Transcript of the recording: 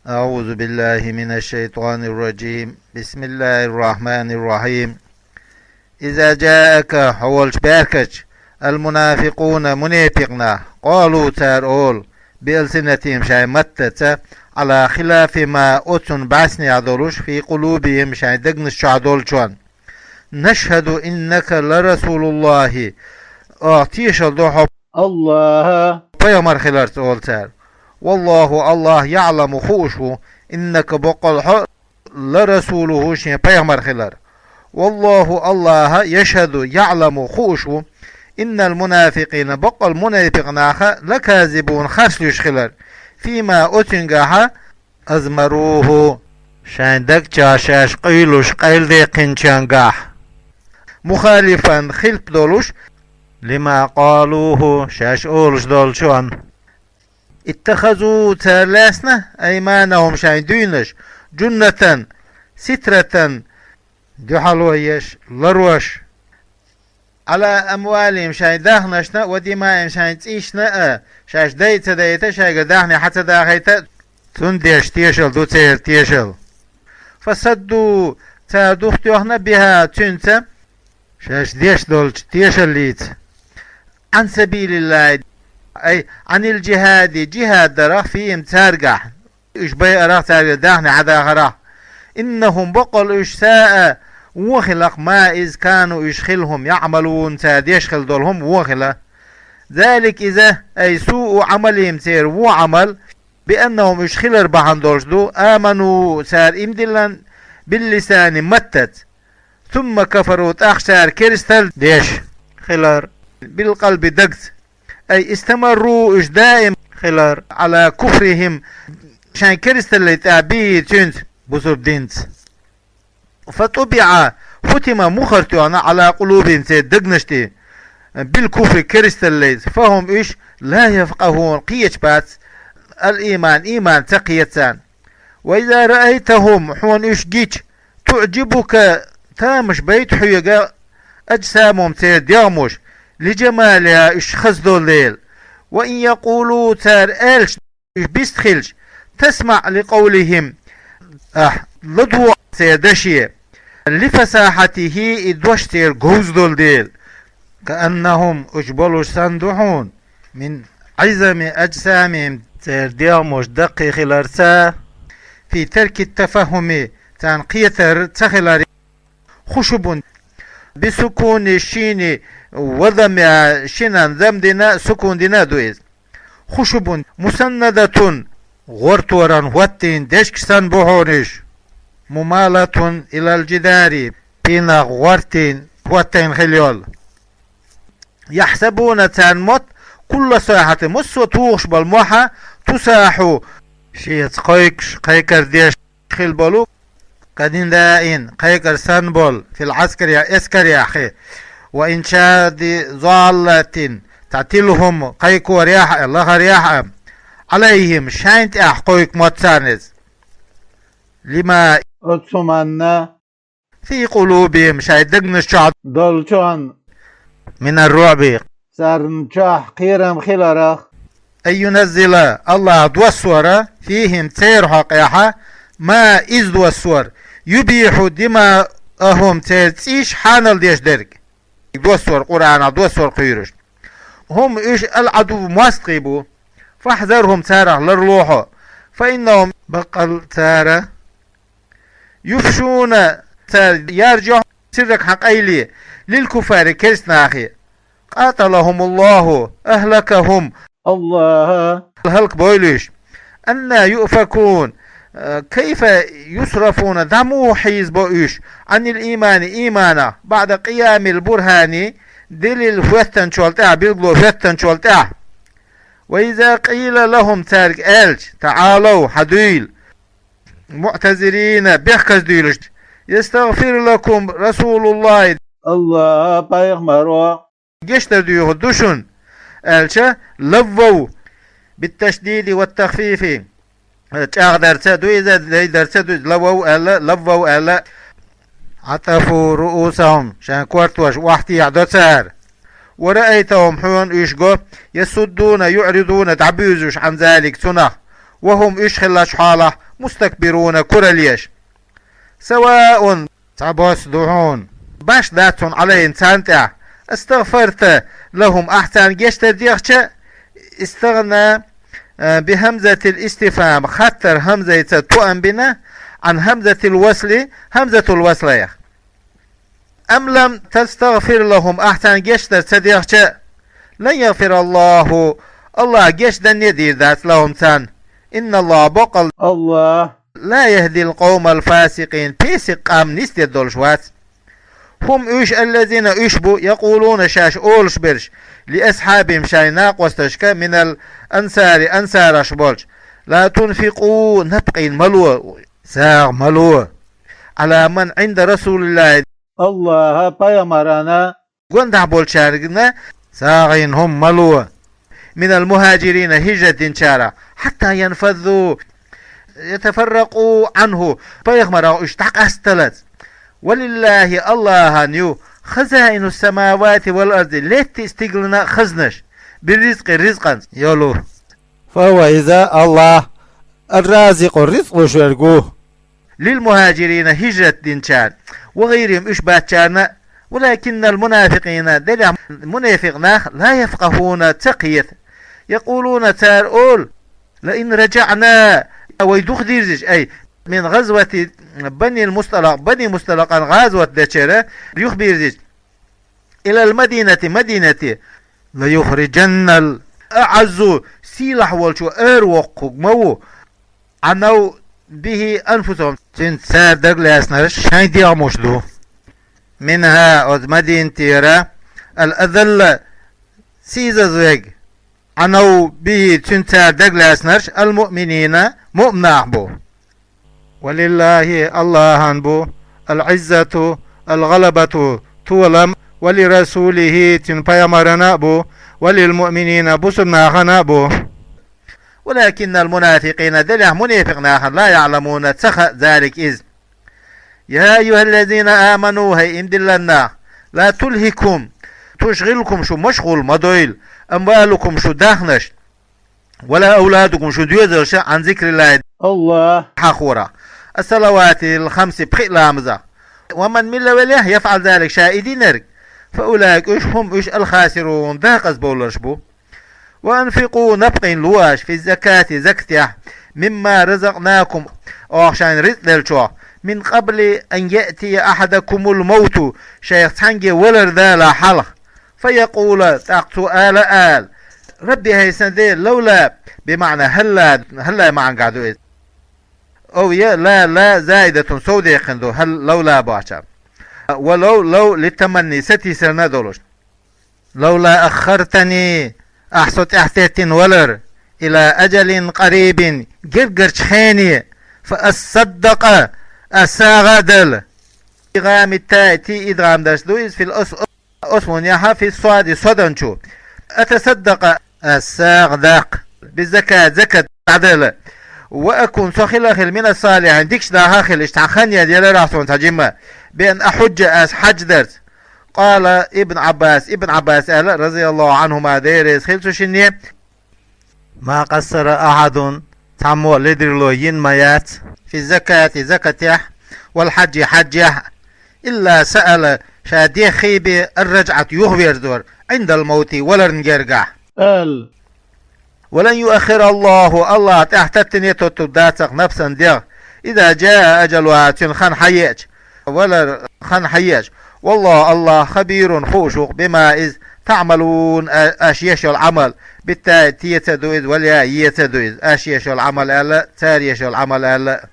أعوذ بالله من الشيطان الرجيم. بسم الله الرحمن الرحيم. إذا جاءك حولش باركش المنافقون منافقنا قالوا تارول بألسنتهم شاي متت على خلاف ما أتن بعثني عدولش في قلوبهم شاي دقنش شعدولشون نشهد إنك لرسول الله أعطيش الضحب الله بيامر خلال سؤال تار والله الله يعلم خوشه إنك بقل لرسوله شين بيامر خلال والله الله يشهد يعلم خوشه إن المنافقين بقل منافقنا لكاذبون خشلش خلال فيما أتنقها أزمروه شاندك جاشاش قيلوش قيل دي قنشانقاح مخالفا خلف دولوش لما قالوه شاش أولش دولشون اتخذوا تالاسنا أيمانهم شاين دينش جنة سترة دحلويش لروش على أموالهم شاين داخنشنا ودمائهم شاين تيشنا شاش ديتا شاي داخني حتى داخيتا تنديش تيشل دو تير تيشل فصدوا تادوختوهنا بها تنتا شاش ديش دولش تيشل ليت عن سبيل الله أي عن الجهاد جهاد درخ فيهم تارقح إش بي أرخ تارقح داخني عدا غرخ إنهم بقل إش ساء وخلق ما إذ كانوا يشخلهم يعملون تاد يشخل دولهم وخلق ذلك إذا أي سوء عملهم تير وعمل بأنهم يشخلر بحن دولشدو آمنوا سار إمدلن باللسان متت ثم كفروا تأخشار كريستال ديش خلر بالقلب دقت أي استمروا إش دائم خلر على كفرهم شان كريستال لتعبيه تنت بصر دينت فطبع ختم مخرتوانا على قلوبهم دقنشتي بالكفر كريستال فهم إيش لا يفقهون قيش بات الإيمان إيمان تقيتان وإذا رأيتهم حون إيش جيش تعجبك تامش بيت حيقا أجسامهم تيد يغمش لجمالها إيش خزدو الليل وإن يقولوا تار إلش إيش بيستخلش تسمع لقولهم لدو سيدشي لفساحته إدوش تير غوزدو الليل كأنهم أجبلوا صندوحون من عزم أجسامهم تير ديغمش دقي خلارسا في ترك التفهم تنقية تخلار خشب بسكون الشين وضم شنان ذمدنا سكون دنا دويز خشب مسندة غرطورا واتين دشكسان بحونش ممالة إلى الجدار بين غورتين واتين خليول يحسبون تنمت كل ساحة مسو توغش بالموحة تساحو شيت قيكر ديش خلبولو قدين دائن قيكر سنبول في العسكر يا اسكر يا أخي وإنشاد ضالة تعتلهم قيكو رياح الله رياح عليهم شاينت أحقوك موتسانز لما أتسمنا في قلوبهم شايدقن الشعب دولشان من الرعب سارنشاح قيرم خلرخ أن ينزل الله دوسورة فيهم تير حقيقة ما إز دوسور يبيح دماءهم تيش حانل ديش درك دوسور قرآن دوسور قيرش هم إيش العدو مواستقبوا فاحذرهم تارة للروح فإنهم بقل تارة يفشون يرجع سرك حقيلي للكفار كرسناخي قاتلهم الله أهلكهم الله الهلك بويلش أن يؤفكون كيف يصرفون دمو حيز بويش عن الإيمان إيمانا بعد قيام البرهاني دليل فتن شولتاه بيقولوا فتن شولتاه وإذا قيل لهم تارك ألج تعالوا حدويل معتذرين بيخكز ديلش يستغفر لكم رسول الله الله بايغمروا جشتر ديوه دوشن ألشا لفوا بالتشديد والتخفيف تأغدر تدو إذا ديدر تدو لفوا ألا لفوا ألا عطفوا رؤوسهم شان كورتوش واحتي يعدو تسار ورأيتهم حون إشقو يسدون يعرضون تعبيزوش عن ذلك سنة وهم إشخلاش حالة مستكبرون كرليش سواء تعبوس دعون باش داتون عليهم تانتع استغفرت لهم أحسن جشتر ديخش استغنى بهمزة الاستفهام خطر همزة تؤم بنا عن همزة الوصل همزة الوصل يخ أم لم تستغفر لهم أحسن جشتر تديخش لن يغفر الله جشتر ندير ذات لهم تان إن الله بقل الله لا يهدي القوم الفاسقين بيسق أم نستير دولشوات هم إيش الذين إشبوا يقولون شاش أولش برش لأصحابهم شايناق واستشكى من الأنصار أنصار أشبولش لا تنفقوا نبقين ملوى ساغ ملوى على من عند رسول الله الله بيامرنا قندع بولشارقنا ساغين هم ملوى من المهاجرين هجرة شارع حتى ينفذوا يتفرقوا عنه بيغمروا اشتاق أستلت ولله الله نيو خزائن السماوات والأرض ليت استقلنا خزنش بالرزق رزقا يولو فهو إذا الله الرازق الرزق شرقوه للمهاجرين هجرة دينشان وغيرهم إشباتشان ولكن المنافقين دلع منافقنا لا يفقهون تقية يقولون تارؤول لئن رجعنا ويدخ ديرجش أي من غزوة بني مستلق غزوة دشرة يخبر إلى المدينة مدينة ليخرجن الأعز سيلح والشو أروق مو عنو به أنفسهم تنسار دقل نرش شاين دي أموشدو منها أذ مدينة تيرا الأذل سيزا زوج عنو به تنسار دقل نرش المؤمنين مؤمنع بو ولله الله أنبو العزة الغلبة تولم ولرسوله تنبيمرنا بو وللمؤمنين بسنا خنابو ولكن المنافقين دلع منافقنا لا يعلمون تخ ذلك إذ يا أيها الذين آمنوا هي امدلنا لا تلهكم تشغلكم شو مشغول مضيل أموالكم شو داخنش ولا أولادكم شو ديوزرش عن ذكر الله حخورا الصلوات الخمس بخير لامزة ومن من وله يفعل ذلك شائدين فأولئك هم الخاسرون ذاقز بولش بو وأنفقوا نبقين لواش في الزكاة زكتيا مما رزقناكم أوشان رزق للشوع من قبل أن يأتي أحدكم الموت شيخ تنجي ولر ذا لا حلق فيقول تقتو آل ربي هيسن ذي لولا بمعنى هلا معنى قعدوا أو يا لا زائدة سودة يقندو هل لولا باشا ولو للتمني ستي سنة دولش لولا أخرتني أحسط احتيت ولر إلى أجل قريب جرجر شخيني فأصدق أساغدل إدغام التاء إدغام درس دويز في الأسمون يحا في الصاد صدنشو أتصدق أساغدق بالزكاة زكاة عدل وأكون سخيل من الصالح ديكش دا هاخل اشتعخانيا ديال راسون تجمع بأن أحج حج درس قال ابن عباس رضي الله عنهما ديريس خلصو شنية ما قصر أحد تعمو لدرلو ينميات في الزكاة زكاة والحج حج إلا سأل شادي خيبي الرجعة يخبر دور عند الموت ولا نرجع ولن يؤخر الله تحت التنية تداتق نفسا دير إذا جاء أجلها خان حياج ولا خان حياج والله الله خبير خوشق بما إذ تعملون أشياش العمل بالتاء تيتدويد والياء يتدويد أشياش العمل ألا تاريش العمل ألا